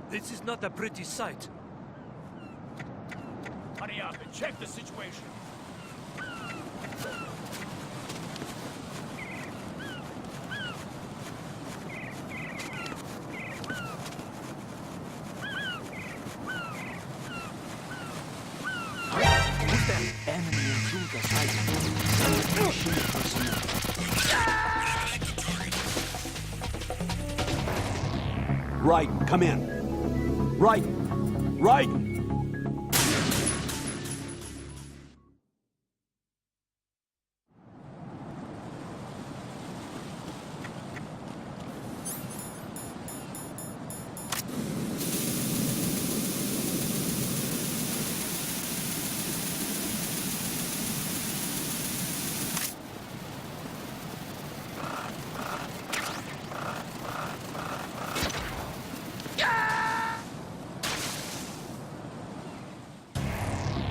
This is not a pretty sight. Hurry up and check the situation. Who's that enemy intruder fighting? Machine personnel. Right, come in. Right! Right!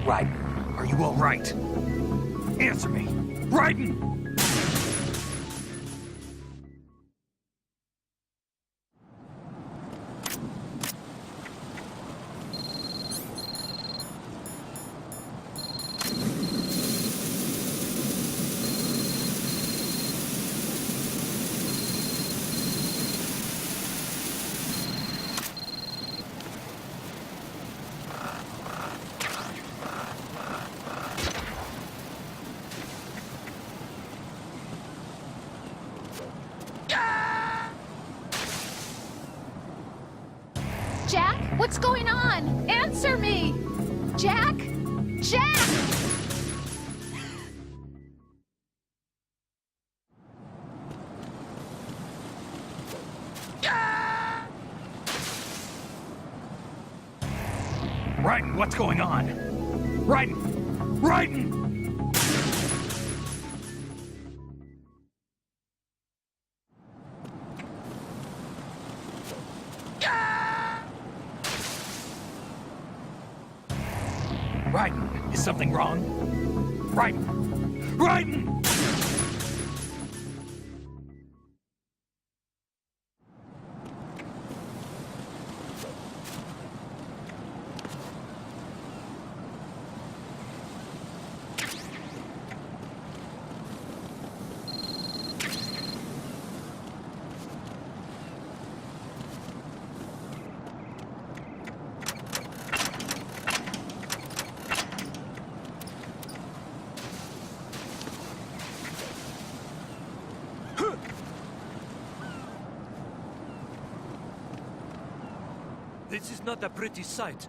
Raiden, are you all right? Answer me! Raiden! Jack, what's going on? Answer me! Jack? Jack! Raiden, what's going on? Raiden! Raiden! Raiden, is something wrong? Raiden! Raiden! This is not a pretty sight.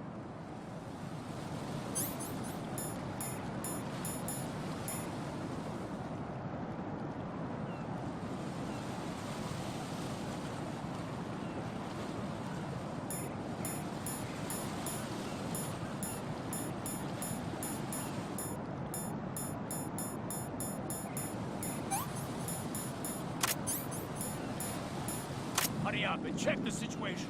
Hurry up and check the situation.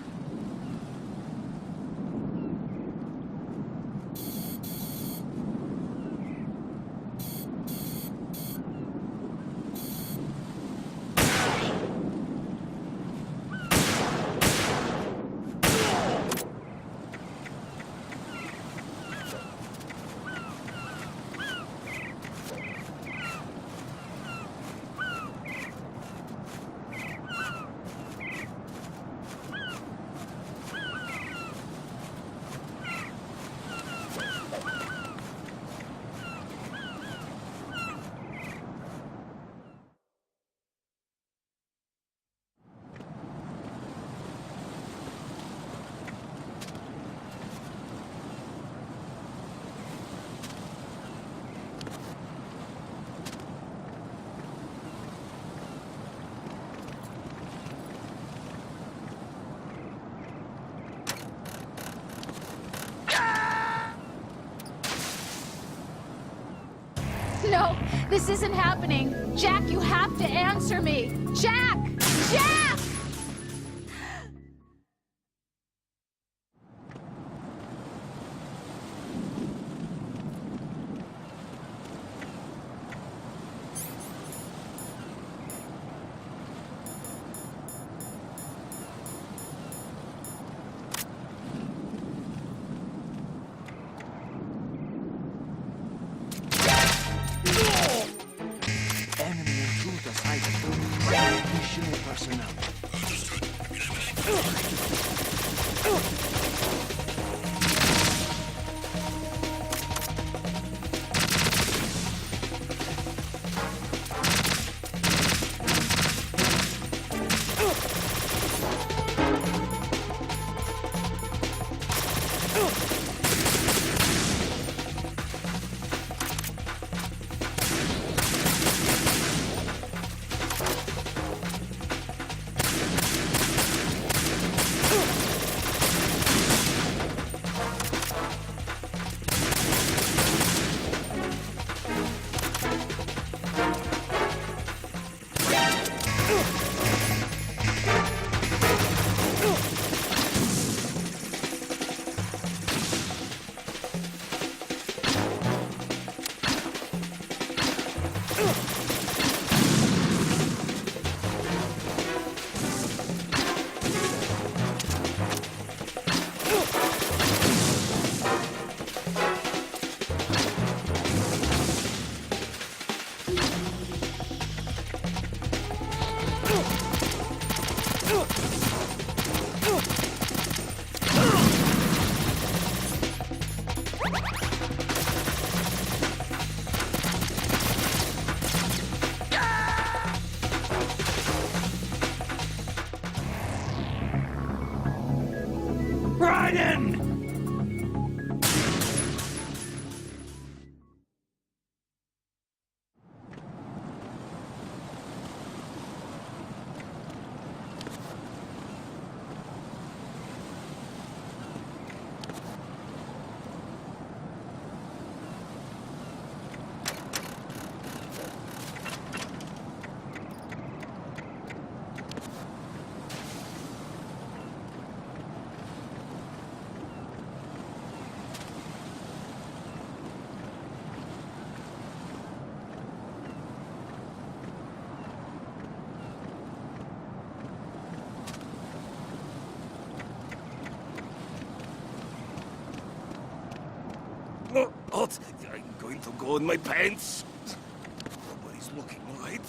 No, this isn't happening. Jack, you have to answer me. Jack! Jack! Raiden! What? I'm going to go in my pants. Nobody's looking, right?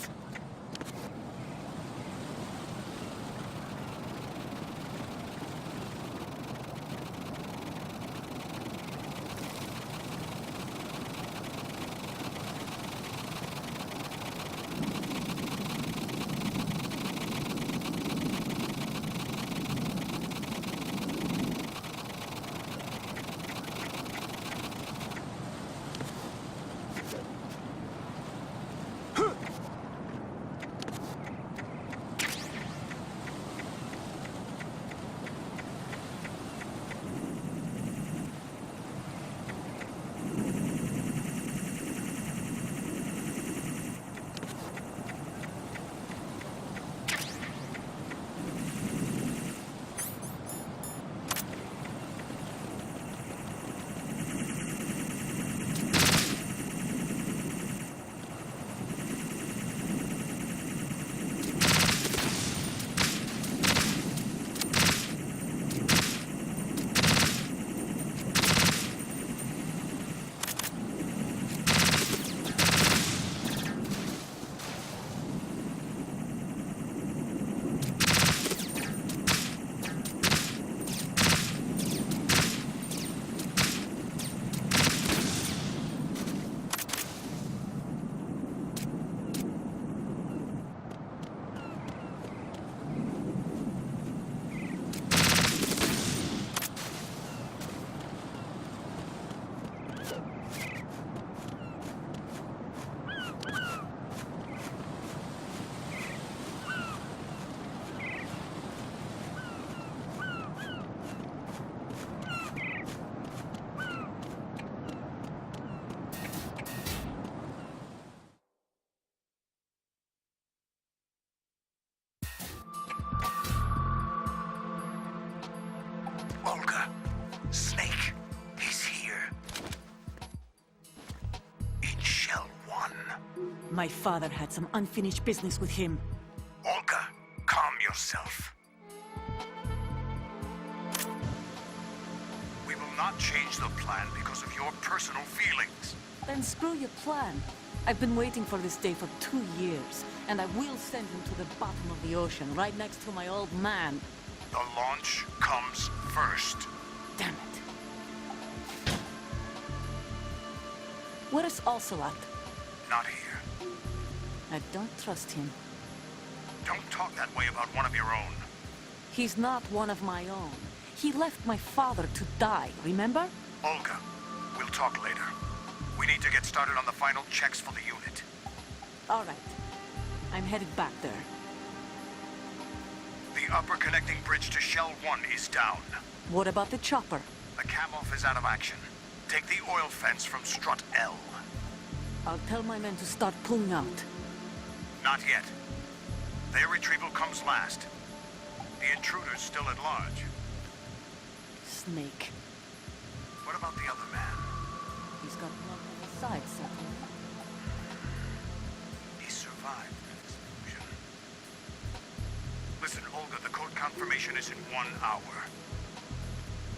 Olga, Snake, he's here. In Shell 1. My father had some unfinished business with him. Olga, calm yourself. We will not change the plan because of your personal feelings. Then screw your plan. I've been waiting for this day for 2 years, and I will send him to the bottom of the ocean, right next to my old man. The launch comes first. Damn it. Where is Ocelot? Not here. I don't trust him. Don't talk that way about one of your own. He's not one of my own. He left my father to die, remember? Olga, we'll talk later. We need to get started on the final checks for the unit. All right. I'm headed back there. The upper connecting bridge to Shell 1 is down. What about the chopper? The cam-off is out of action. Take the oil fence from strut L. I'll tell my men to start pulling out. Not yet. Their retrieval comes last. The intruder's still at large. Snake. What about the other man? He's got one on the side, certainly. He survived the explosion. Listen, Olga, the code confirmation is in 1 hour.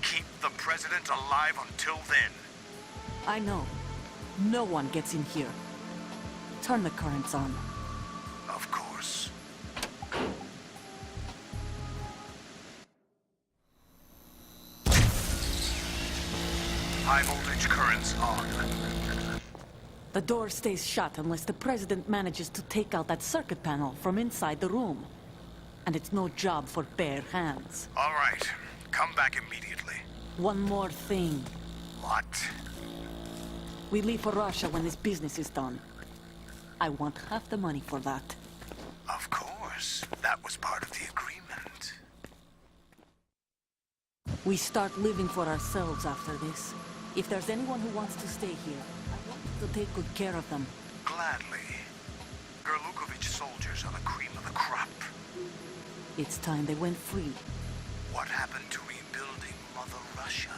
Keep the president alive until then. I know. No one gets in here. Turn the currents on. Of course. High voltage currents on. The door stays shut unless the president manages to take out that circuit panel from inside the room. And it's no job for bare hands. All right. Come back immediately. One more thing. What? We leave for Russia when this business is done. I want half the money for that. Of course. That was part of the agreement. We start living for ourselves after this. If there's anyone who wants to stay here, I want to take good care of them. Gladly. Gerlukovich soldiers are the cream of the crop. It's time they went free. What happened to rebuilding Mother Russia?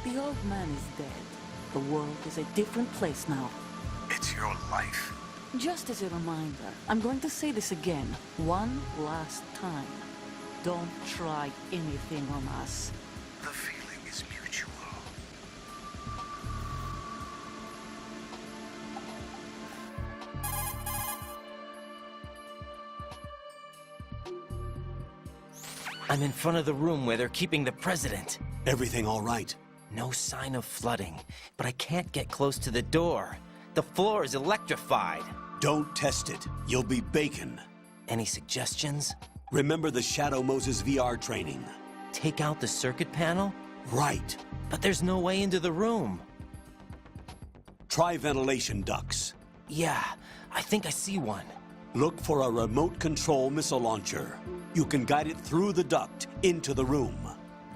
The old man is dead. The world is a different place now. It's your life. Just as a reminder, I'm going to say this again, one last time. Don't try anything on us. The feeling is mutual. I'm in front of the room where they're keeping the president. Everything all right? No sign of flooding, but I can't get close to the door. The floor is electrified. Don't test it. You'll be bacon. Any suggestions? Remember the Shadow Moses VR training? Take out the circuit panel? Right. But there's no way into the room. Try ventilation ducts. Yeah, I think I see one. Look for a remote control missile launcher. You can guide it through the duct into the room.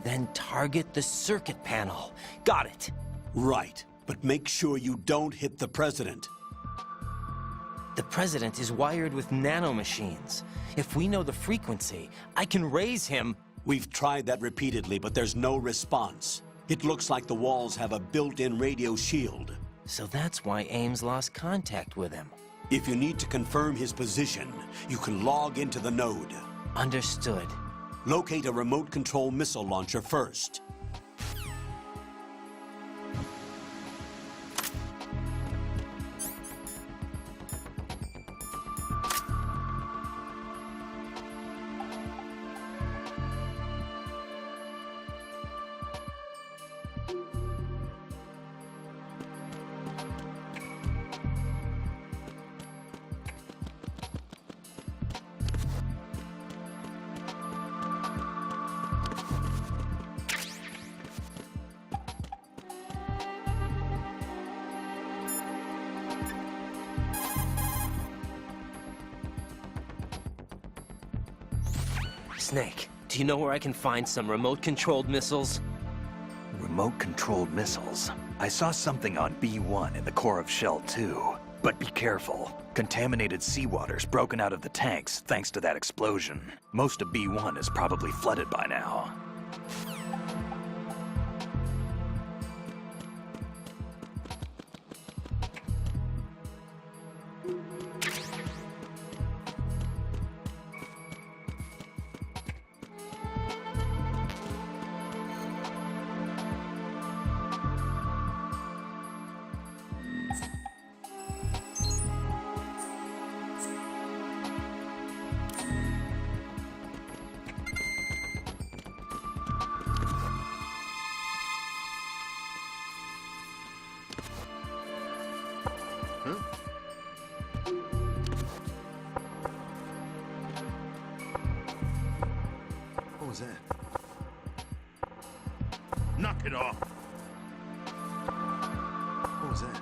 Then target the circuit panel. Got it. Right, but make sure you don't hit the president. The president is wired with nanomachines. If we know the frequency, I can raise him. We've tried that repeatedly, but there's no response. It looks like the walls have a built-in radio shield. So that's why Ames lost contact with him. If you need to confirm his position, you can log into the node. Understood. Locate a remote control missile launcher first. Snake, do you know where I can find some remote-controlled missiles? Remote-controlled missiles. I saw something on B1 in the core of Shell 2. But be careful. Contaminated seawater's broken out of the tanks thanks to that explosion. Most of B1 is probably flooded by now. What was that? Knock it off! What was that?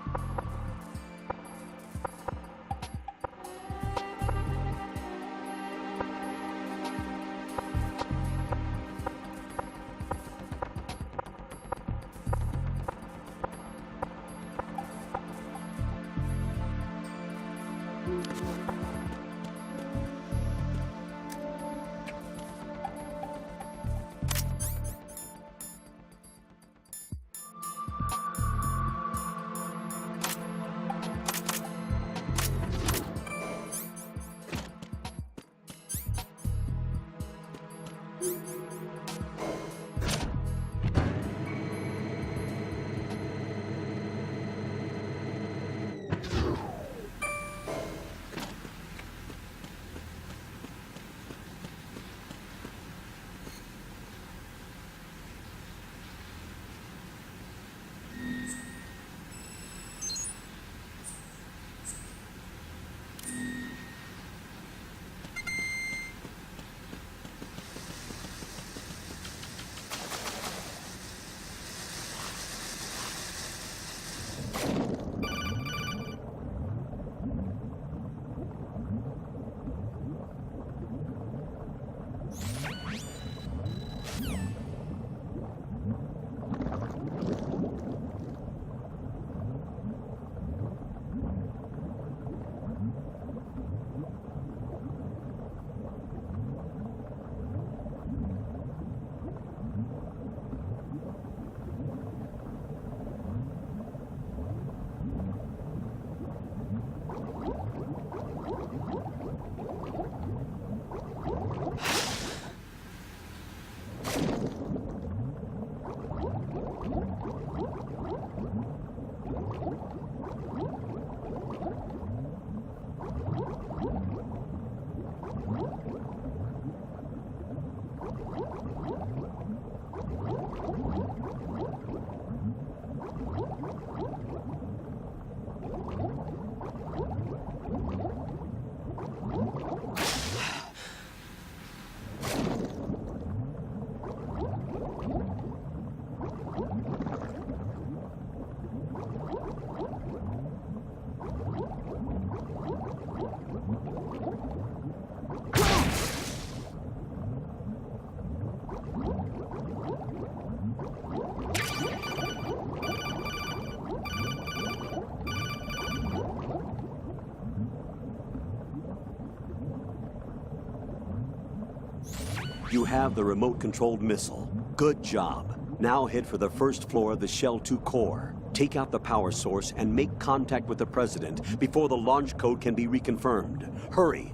You have the remote-controlled missile. Good job. Now head for the first floor of the Shell 2 core. Take out the power source and make contact with the President before the launch code can be reconfirmed. Hurry.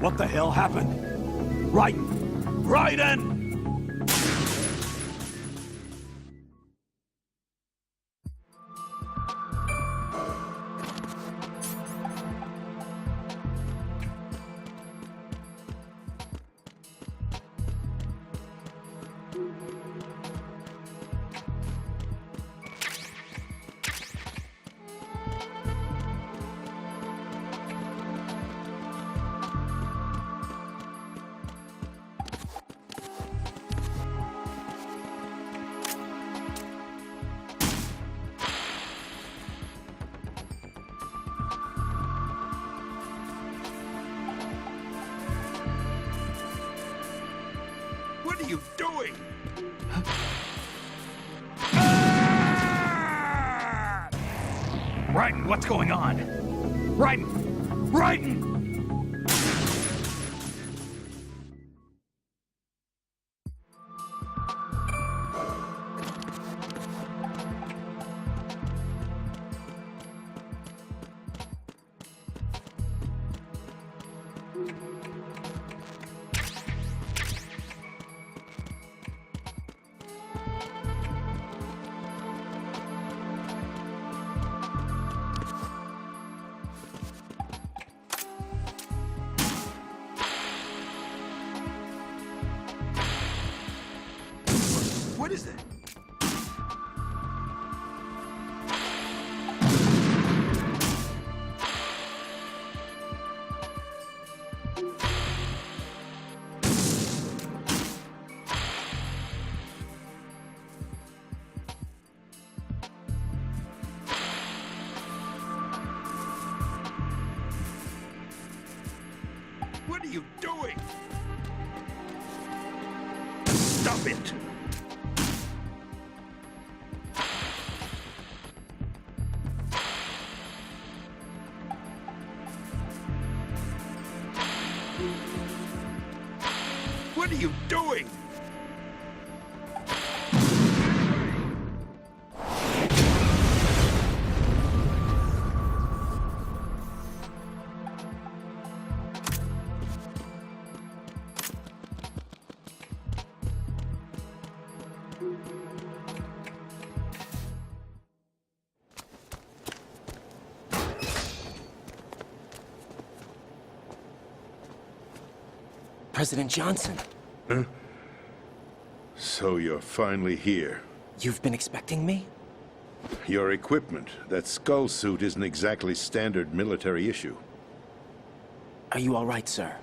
What the hell happened? Raiden! Raiden! What are you doing? Raiden, what's going on? Raiden! Raiden! What is it? What are you doing? Stop it! What are you doing? President Johnson, So you're finally here. you've been expecting me? Your equipment, that skull suit isn't exactly standard military issue. Are you all right, sir?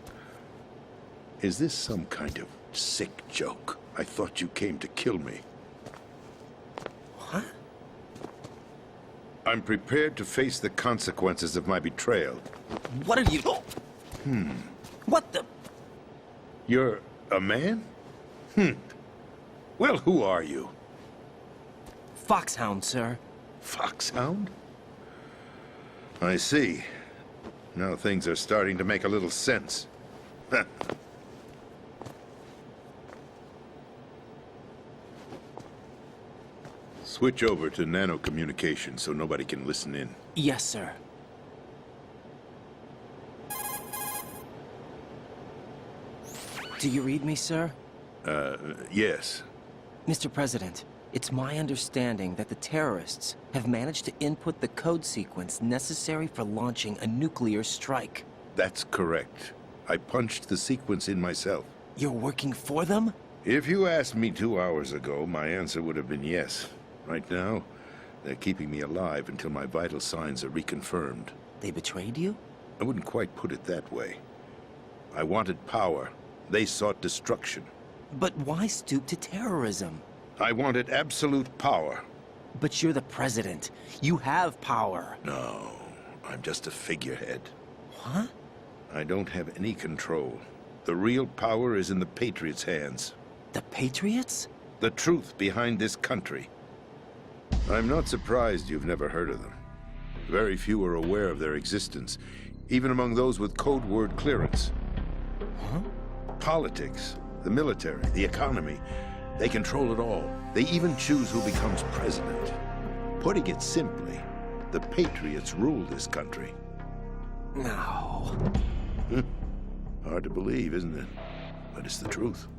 Is this some kind of sick joke? I thought you came to kill me. What? I'm prepared to face the consequences of my betrayal. What are you... What the... You're a man? Well, who are you? Foxhound, sir. Foxhound? I see. Now things are starting to make a little sense. Switch over to nano-communication so nobody can listen in. Yes, sir. Do you read me, sir? Yes. Mr. President, it's my understanding that the terrorists have managed to input the code sequence necessary for launching a nuclear strike. That's correct. I punched the sequence in myself. You're working for them? If you asked me 2 hours ago, my answer would have been yes. Right now, they're keeping me alive until my vital signs are reconfirmed. They betrayed you? I wouldn't quite put it that way. I wanted power. They sought destruction. But why stoop to terrorism? I wanted absolute power. But you're the president. You have power. No, I'm just a figurehead. What? I don't have any control. The real power is in the Patriots' hands. The Patriots? The truth behind this country. I'm not surprised you've never heard of them. Very few are aware of their existence, even among those with code word clearance. Huh? Politics, the military, the economy, they control it all. They even choose who becomes president. Putting it simply, the Patriots rule this country. No. Hard to believe, isn't it? But it's the truth.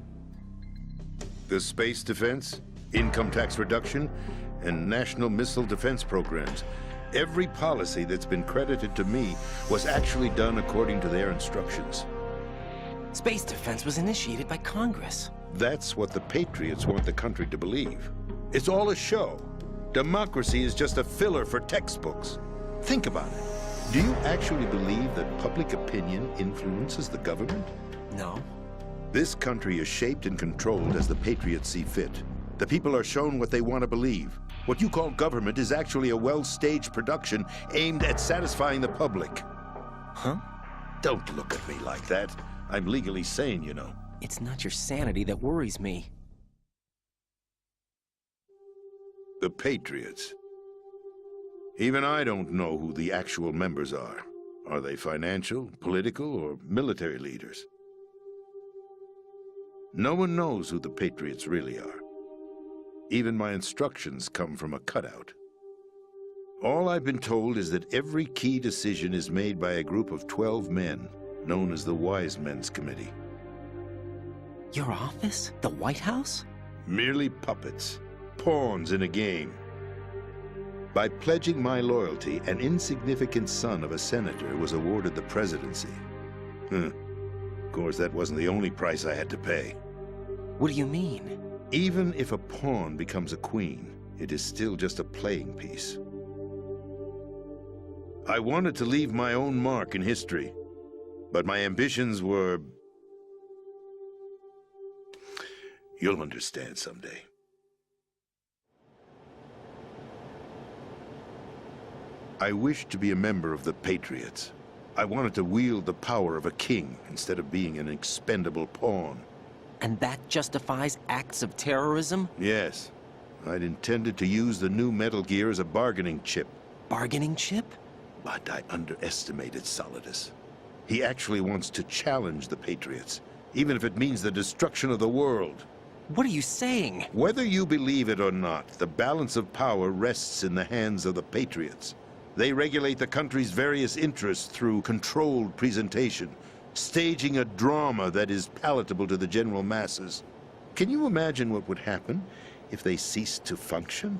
The space defense, income tax reduction, and national missile defense programs. Every policy that's been credited to me was actually done according to their instructions. Space defense was initiated by Congress. That's what the Patriots want the country to believe. It's all a show. Democracy is just a filler for textbooks. Think about it. Do you actually believe that public opinion influences the government? No. This country is shaped and controlled as the Patriots see fit. The people are shown what they want to believe. What you call government is actually a well-staged production aimed at satisfying the public. Huh? Don't look at me like that. I'm legally sane, you know. It's not your sanity that worries me. The Patriots. Even I don't know who the actual members are. Are they financial, political, or military leaders? No one knows who the Patriots really are. Even my instructions come from a cutout. All I've been told is that every key decision is made by a group of 12 men, known as the Wise Men's Committee. Your office? The White House? Merely puppets, pawns in a game. By pledging my loyalty, an insignificant son of a senator was awarded the presidency. Of course, that wasn't the only price I had to pay. What do you mean? Even if a pawn becomes a queen, it is still just a playing piece. I wanted to leave my own mark in history, but my ambitions were... You'll understand someday. I wished to be a member of the Patriots. I wanted to wield the power of a king instead of being an expendable pawn. And that justifies acts of terrorism? Yes. I'd intended to use the new Metal Gear as a bargaining chip. Bargaining chip? But I underestimated Solidus. He actually wants to challenge the Patriots, even if it means the destruction of the world. What are you saying? Whether you believe it or not, the balance of power rests in the hands of the Patriots. They regulate the country's various interests through controlled presentation, staging a drama that is palatable to the general masses. Can you imagine what would happen if they ceased to function?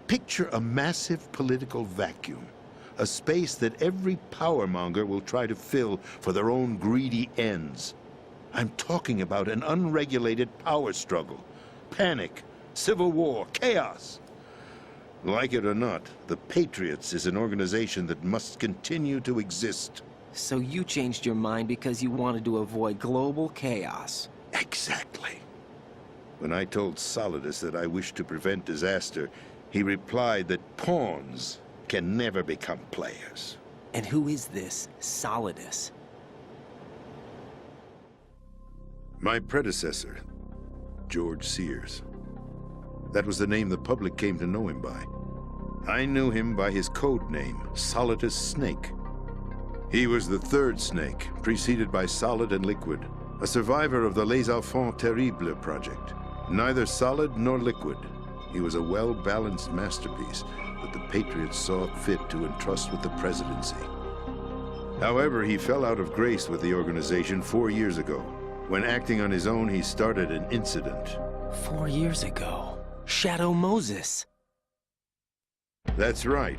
Picture a massive political vacuum, a space that every powermonger will try to fill for their own greedy ends. I'm talking about an unregulated power struggle, panic, civil war, chaos. Like it or not, the Patriots is an organization that must continue to exist. So you changed your mind because you wanted to avoid global chaos. Exactly. When I told Solidus that I wished to prevent disaster, he replied that pawns can never become players. And who is this Solidus? My predecessor, George Sears. That was the name the public came to know him by. I knew him by his code name, Solidus Snake. He was the third snake, preceded by Solid and Liquid, a survivor of the Les Enfants Terribles project. Neither solid nor liquid, he was a well-balanced masterpiece that the Patriots saw fit to entrust with the presidency. However, he fell out of grace with the organization 4 years ago. When acting on his own, he started an incident. 4 years ago. Shadow Moses. That's right.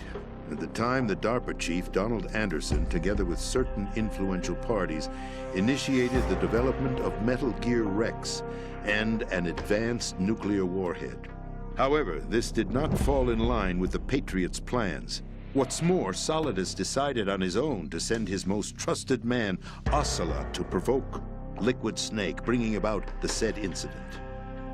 At the time, the DARPA chief, Donald Anderson, together with certain influential parties, initiated the development of Metal Gear Rex and an advanced nuclear warhead. However, this did not fall in line with the Patriots' plans. What's more, Solidus decided on his own to send his most trusted man, Ocelot, to provoke Liquid Snake, bringing about the said incident.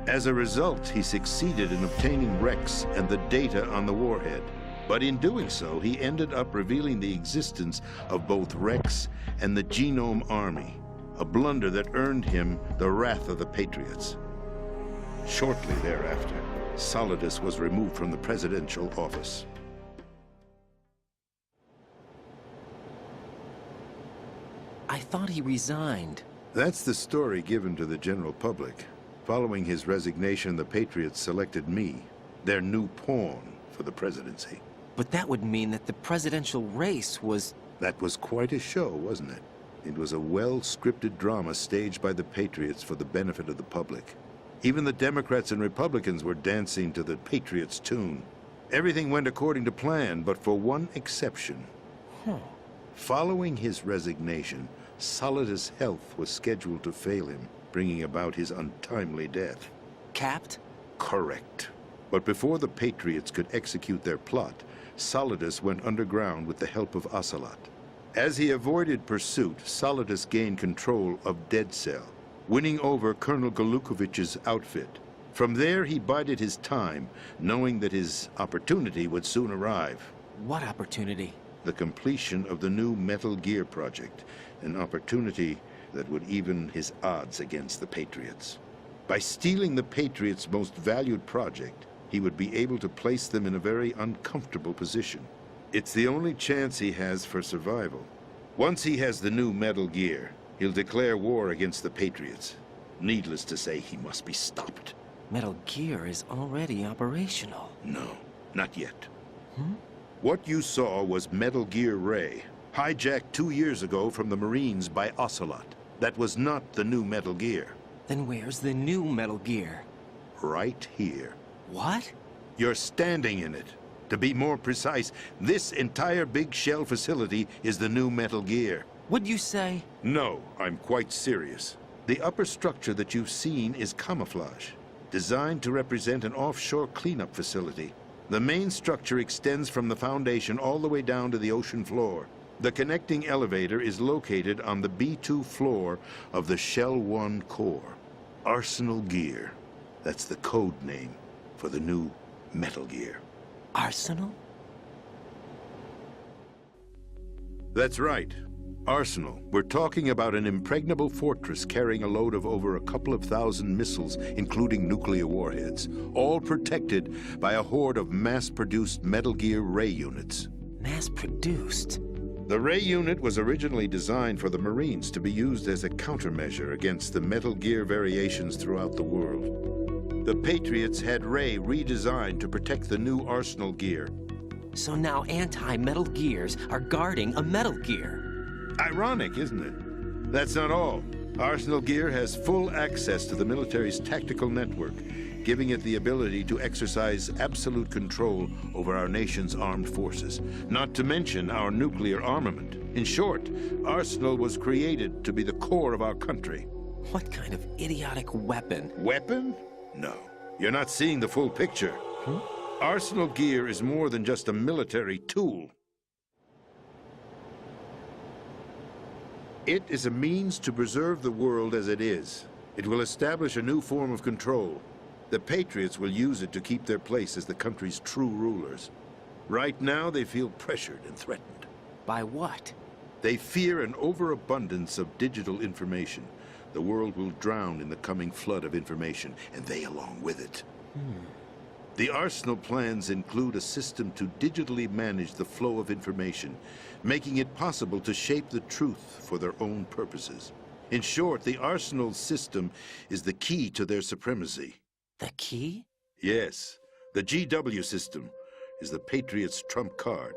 As a result, he succeeded in obtaining Rex and the data on the warhead. But in doing so, he ended up revealing the existence of both Rex and the Genome Army, a blunder that earned him the wrath of the Patriots. Shortly thereafter, Solidus was removed from the presidential office. I thought he resigned. That's the story given to the general public. Following his resignation, the Patriots selected me, their new pawn, for the presidency. But that would mean that the presidential race was... That was quite a show, wasn't it? It was a well-scripted drama staged by the Patriots for the benefit of the public. Even the Democrats and Republicans were dancing to the Patriots' tune. Everything went according to plan, but for one exception. Following his resignation, Solidus' health was scheduled to fail him, bringing about his untimely death. Capped? Correct. But before the Patriots could execute their plot, Solidus went underground with the help of Ocelot. As he avoided pursuit, Solidus gained control of Dead Cell, winning over Colonel Galukovich's outfit. From there, he bided his time, knowing that his opportunity would soon arrive. What opportunity? The completion of the new Metal Gear project, an opportunity that would even his odds against the Patriots. By stealing the Patriots' most valued project, he would be able to place them in a very uncomfortable position. It's the only chance he has for survival. Once he has the new Metal Gear, he'll declare war against the Patriots. Needless to say, he must be stopped. Metal Gear is already operational. No, not yet. What you saw was Metal Gear Ray, hijacked 2 years ago from the Marines by Ocelot. That was not the new Metal Gear. Then where's the new Metal Gear? Right here. What? You're standing in it. To be more precise, this entire big shell facility is the new Metal Gear. What'd you say? No, I'm quite serious. The upper structure that you've seen is camouflage, designed to represent an offshore cleanup facility. The main structure extends from the foundation all the way down to the ocean floor. The connecting elevator is located on the B2 floor of the Shell 1 core. Arsenal Gear. That's the code name for the new Metal Gear. Arsenal? That's right. Arsenal. We're talking about an impregnable fortress carrying a load of over a couple of thousand missiles, including nuclear warheads, all protected by a horde of mass-produced Metal Gear Ray units. Mass-produced? The Ray unit was originally designed for the Marines to be used as a countermeasure against the Metal Gear variations throughout the world. The Patriots had Ray redesigned to protect the new Arsenal Gear. So now anti-Metal Gears are guarding a Metal Gear. Ironic, isn't it? That's not all. Arsenal Gear has full access to the military's tactical network, giving it the ability to exercise absolute control over our nation's armed forces, not to mention our nuclear armament. In short, Arsenal was created to be the core of our country. What kind of idiotic weapon? Weapon? No. You're not seeing the full picture. Arsenal Gear is more than just a military tool. It is a means to preserve the world as it is. It will establish a new form of control. The Patriots will use it to keep their place as the country's true rulers. Right now, they feel pressured and threatened. By what? They fear an overabundance of digital information. The world will drown in the coming flood of information, and they along with it. The Arsenal plans include a system to digitally manage the flow of information, making it possible to shape the truth for their own purposes. In short, the Arsenal system is the key to their supremacy. The key? Yes, the GW system is the Patriots' trump card.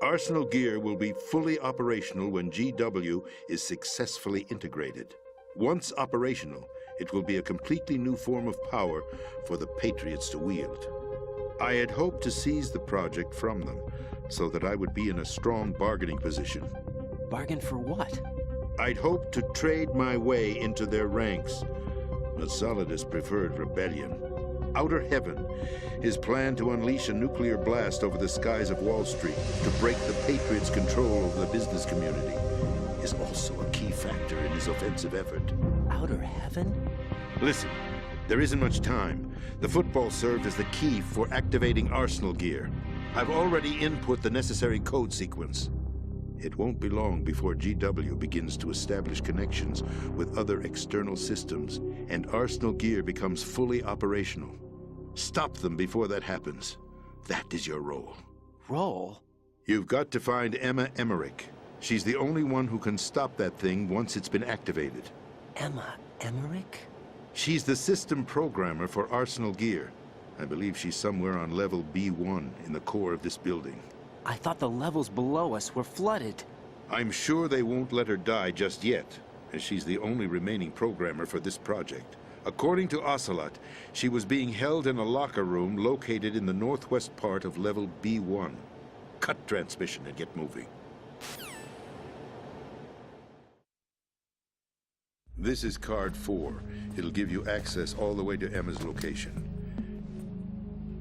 Arsenal Gear will be fully operational when GW is successfully integrated. Once operational, it will be a completely new form of power for the Patriots to wield. I had hoped to seize the project from them, so that I would be in a strong bargaining position. Bargain for what? I'd hoped to trade my way into their ranks, but Solidus preferred rebellion. Outer Heaven, his plan to unleash a nuclear blast over the skies of Wall Street to break the Patriots' control over the business community, is also a key factor in his offensive effort. Outer Heaven? Listen, there isn't much time. The football served as the key for activating Arsenal Gear. I've already input the necessary code sequence. It won't be long before GW begins to establish connections with other external systems, and Arsenal Gear becomes fully operational. Stop them before that happens. That is your role. Role? You've got to find Emma Emmerich. She's the only one who can stop that thing once it's been activated. Emma Emmerich? She's the system programmer for Arsenal Gear. I believe she's somewhere on level B1 in the core of this building. I thought the levels below us were flooded. I'm sure they won't let her die just yet, as she's the only remaining programmer for this project. According to Ocelot, she was being held in a locker room located in the northwest part of level B1. Cut transmission and get moving. This is card 4. It'll give you access all the way to Emma's location.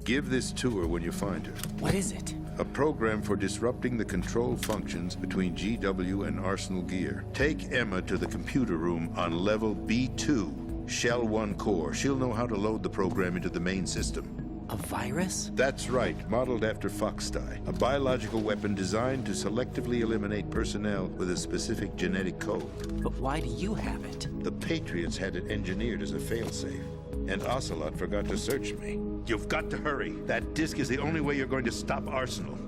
Give this to her when you find her. What is it? A program for disrupting the control functions between GW and Arsenal Gear. Take Emma to the computer room on level B2, Shell 1 core. She'll know how to load the program into the main system. A virus? That's right, modeled after Foxdie. A biological weapon designed to selectively eliminate personnel with a specific genetic code. But why do you have it? The Patriots had it engineered as a failsafe, and Ocelot forgot to search me. You've got to hurry. That disk is the only way you're going to stop Arsenal.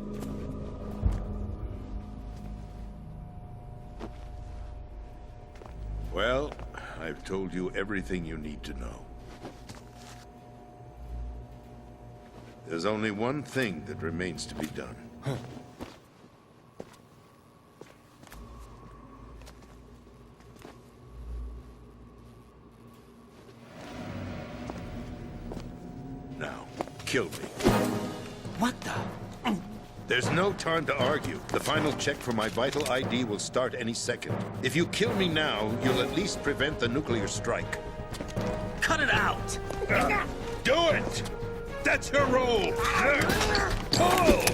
Well, I've told you everything you need to know. There's only one thing that remains to be done. Now, kill me. What the? There's no time to argue. The final check for my vital ID will start any second. If you kill me now, you'll at least prevent the nuclear strike. Cut it out! Do it! That's your role! Pull!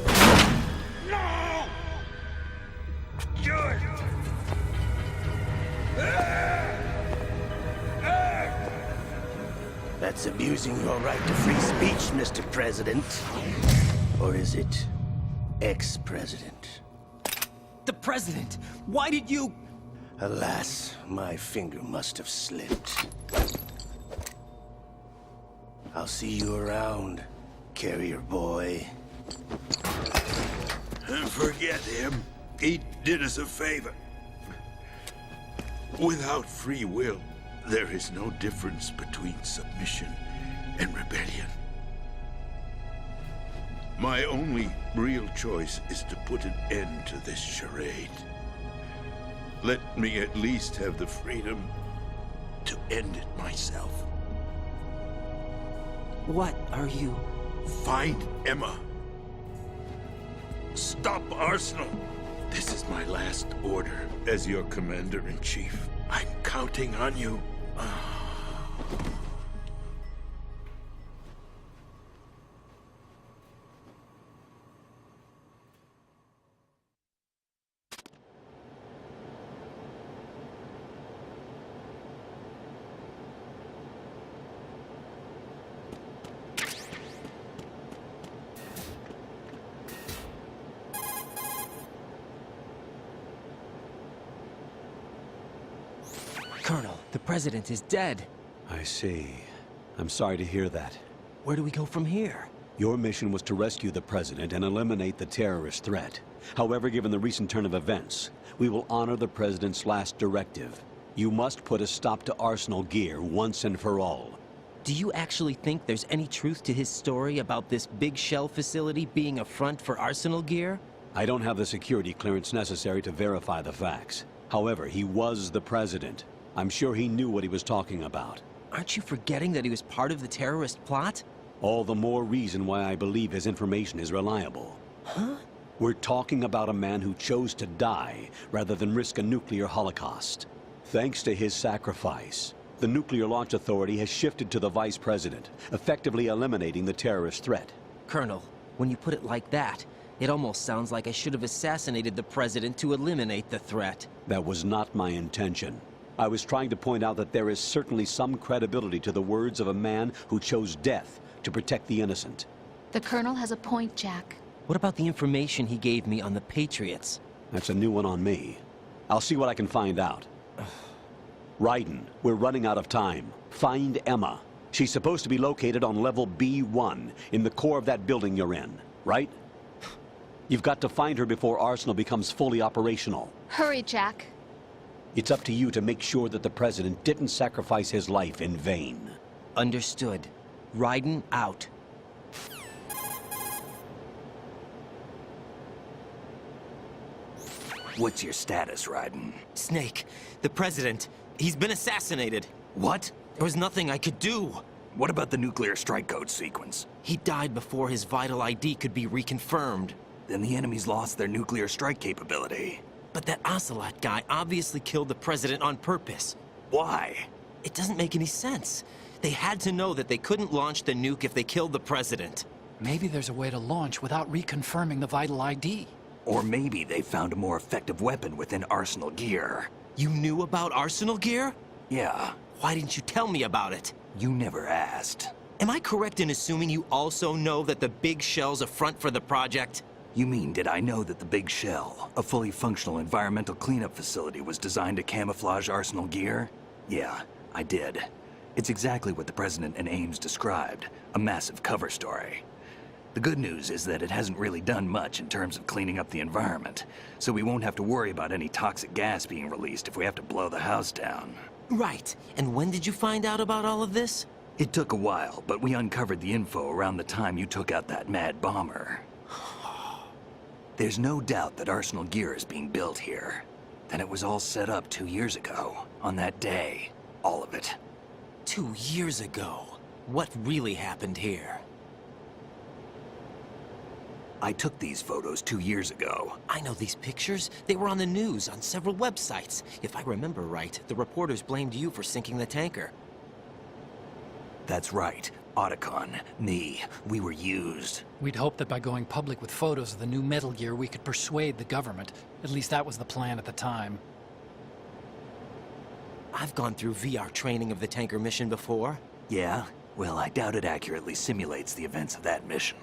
No! Do it! That's abusing your right to free speech, Mr. President. Or is it ex-president? The president! Why did you... Alas, my finger must have slipped. I'll see you around, carrier boy. Forget him. He did us a favor. Without free will, there is no difference between submission and rebellion. My only real choice is to put an end to this charade. Let me at least have the freedom to end it myself. What are you... Find Emma. Stop Arsenal. This is my last order as your commander-in-chief. I'm counting on you. Colonel, the president is dead. I see. I'm sorry to hear that. Where do we go from here? Your mission was to rescue the president and eliminate the terrorist threat. However, given the recent turn of events, we will honor the president's last directive. You must put a stop to Arsenal Gear once and for all. Do you actually think there's any truth to his story about this big shell facility being a front for Arsenal Gear? I don't have the security clearance necessary to verify the facts. However, he was the president. I'm sure he knew what he was talking about. Aren't you forgetting that he was part of the terrorist plot? All the more reason why I believe his information is reliable. Huh? We're talking about a man who chose to die rather than risk a nuclear holocaust. Thanks to his sacrifice, the Nuclear Launch Authority has shifted to the vice president, effectively eliminating the terrorist threat. Colonel, when you put it like that, it almost sounds like I should have assassinated the president to eliminate the threat. That was not my intention. I was trying to point out that there is certainly some credibility to the words of a man who chose death to protect the innocent. The Colonel has a point, Jack. What about the information he gave me on the Patriots? That's a new one on me. I'll see what I can find out. Raiden, we're running out of time. Find Emma. She's supposed to be located on level B1, in the core of that building you're in, right? You've got to find her before Arsenal becomes fully operational. Hurry, Jack. It's up to you to make sure that the president didn't sacrifice his life in vain. Understood. Raiden out. What's your status, Raiden? Snake, the president, he's been assassinated. What? There was nothing I could do. What about the nuclear strike code sequence? He died before his vital ID could be reconfirmed. Then the enemy's lost their nuclear strike capability. But that Ocelot guy obviously killed the president on purpose. Why? It doesn't make any sense. They had to know that they couldn't launch the nuke if they killed the president. Maybe there's a way to launch without reconfirming the vital ID. Or maybe they found a more effective weapon within Arsenal gear. You knew about Arsenal gear? Yeah. Why didn't you tell me about it? You never asked. Am I correct in assuming you also know that the Big Shell's a front for the project? You mean, did I know that the Big Shell, a fully functional environmental cleanup facility, was designed to camouflage Arsenal gear? Yeah, I did. It's exactly what the President and Ames described, a massive cover story. The good news is that it hasn't really done much in terms of cleaning up the environment, so we won't have to worry about any toxic gas being released if we have to blow the house down. Right. And when did you find out about all of this? It took a while, but we uncovered the info around the time you took out that mad bomber. There's no doubt that Arsenal gear is being built here. Then it was all set up 2 years ago, on that day. All of it. 2 years ago? What really happened here? I took these photos 2 years ago. I know these pictures. They were on the news, on several websites. If I remember right, the reporters blamed you for sinking the tanker. That's right. Otacon, me, we were used. We'd hoped that by going public with photos of the new Metal Gear, we could persuade the government. At least that was the plan at the time. I've gone through VR training of the tanker mission before. Yeah? Well, I doubt it accurately simulates the events of that mission.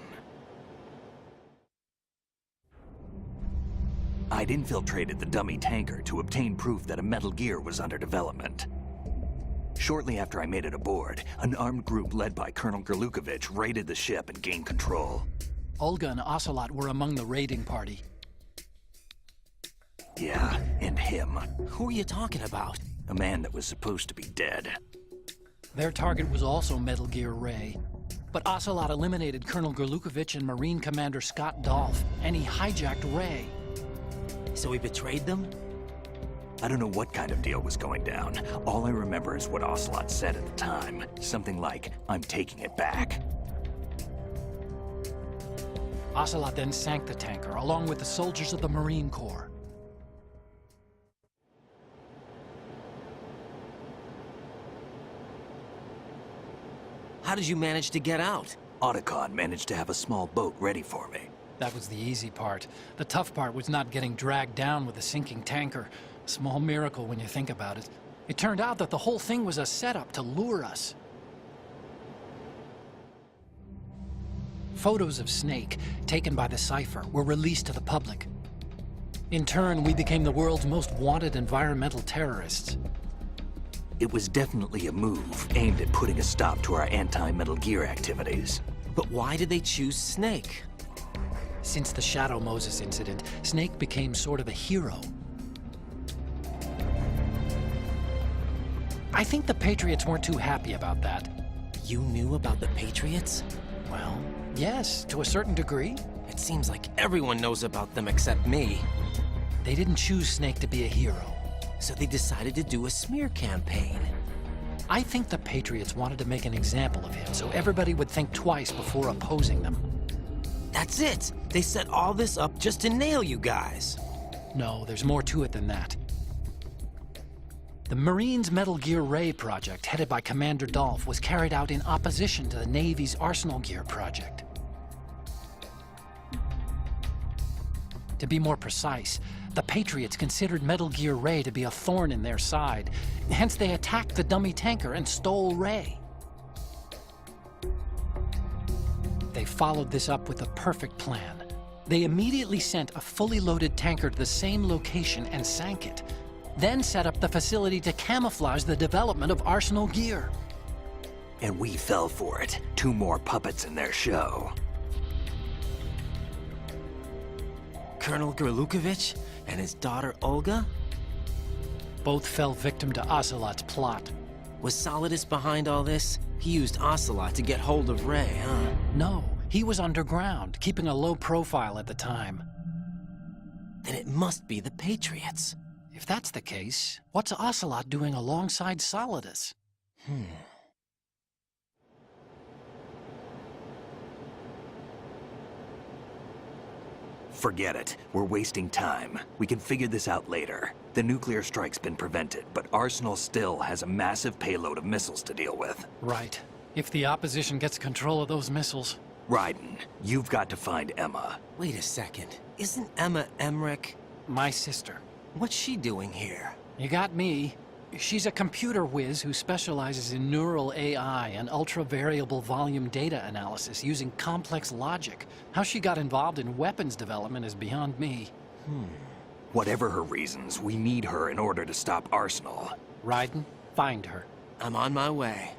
I'd infiltrated the dummy tanker to obtain proof that a Metal Gear was under development. Shortly after I made it aboard, an armed group led by Colonel Gerlukovich raided the ship and gained control. Olga and Ocelot were among the raiding party. Yeah, and him. Who are you talking about? A man that was supposed to be dead. Their target was also Metal Gear Ray. But Ocelot eliminated Colonel Gerlukovich and Marine Commander Scott Dolph, and he hijacked Ray. So he betrayed them? I don't know what kind of deal was going down. All I remember is what Ocelot said at the time. Something like, "I'm taking it back." Ocelot then sank the tanker, along with the soldiers of the Marine Corps. How did you manage to get out? Otacon managed to have a small boat ready for me. That was the easy part. The tough part was not getting dragged down with a sinking tanker. A small miracle when you think about it. It turned out that the whole thing was a setup to lure us. Photos of Snake, taken by the Cypher, were released to the public. In turn, we became the world's most wanted environmental terrorists. It was definitely a move aimed at putting a stop to our anti-Metal Gear activities. But why did they choose Snake? Since the Shadow Moses incident, Snake became sort of a hero. I think the Patriots weren't too happy about that. You knew about the Patriots? Well, yes, to a certain degree. It seems like everyone knows about them except me. They didn't choose Snake to be a hero. So they decided to do a smear campaign. I think the Patriots wanted to make an example of him so everybody would think twice before opposing them. That's it! They set all this up just to nail you guys. No, there's more to it than that. The Marines' Metal Gear Ray project, headed by Commander Dolph, was carried out in opposition to the Navy's Arsenal Gear project. To be more precise, the Patriots considered Metal Gear Ray to be a thorn in their side. Hence, they attacked the dummy tanker and stole Ray. They followed this up with a perfect plan. They immediately sent a fully loaded tanker to the same location and sank it, then set up the facility to camouflage the development of Arsenal Gear. And we fell for it. 2 more puppets in their show. Colonel Gerlukovich and his daughter Olga? Both fell victim to Ocelot's plot. Was Solidus behind all this? He used Ocelot to get hold of Ray, huh? No, he was underground, keeping a low profile at the time. Then it must be the Patriots. If that's the case, what's Ocelot doing alongside Solidus? Forget it. We're wasting time. We can figure this out later. The nuclear strike's been prevented, but Arsenal still has a massive payload of missiles to deal with. Right. If the opposition gets control of those missiles... Raiden, you've got to find Emma. Wait a second. Isn't Emma Emmerich? My sister. What's she doing here? You got me. She's a computer whiz who specializes in neural AI and ultra-variable volume data analysis using complex logic. How she got involved in weapons development is beyond me. Whatever her reasons, we need her in order to stop Arsenal. Raiden, find her. I'm on my way.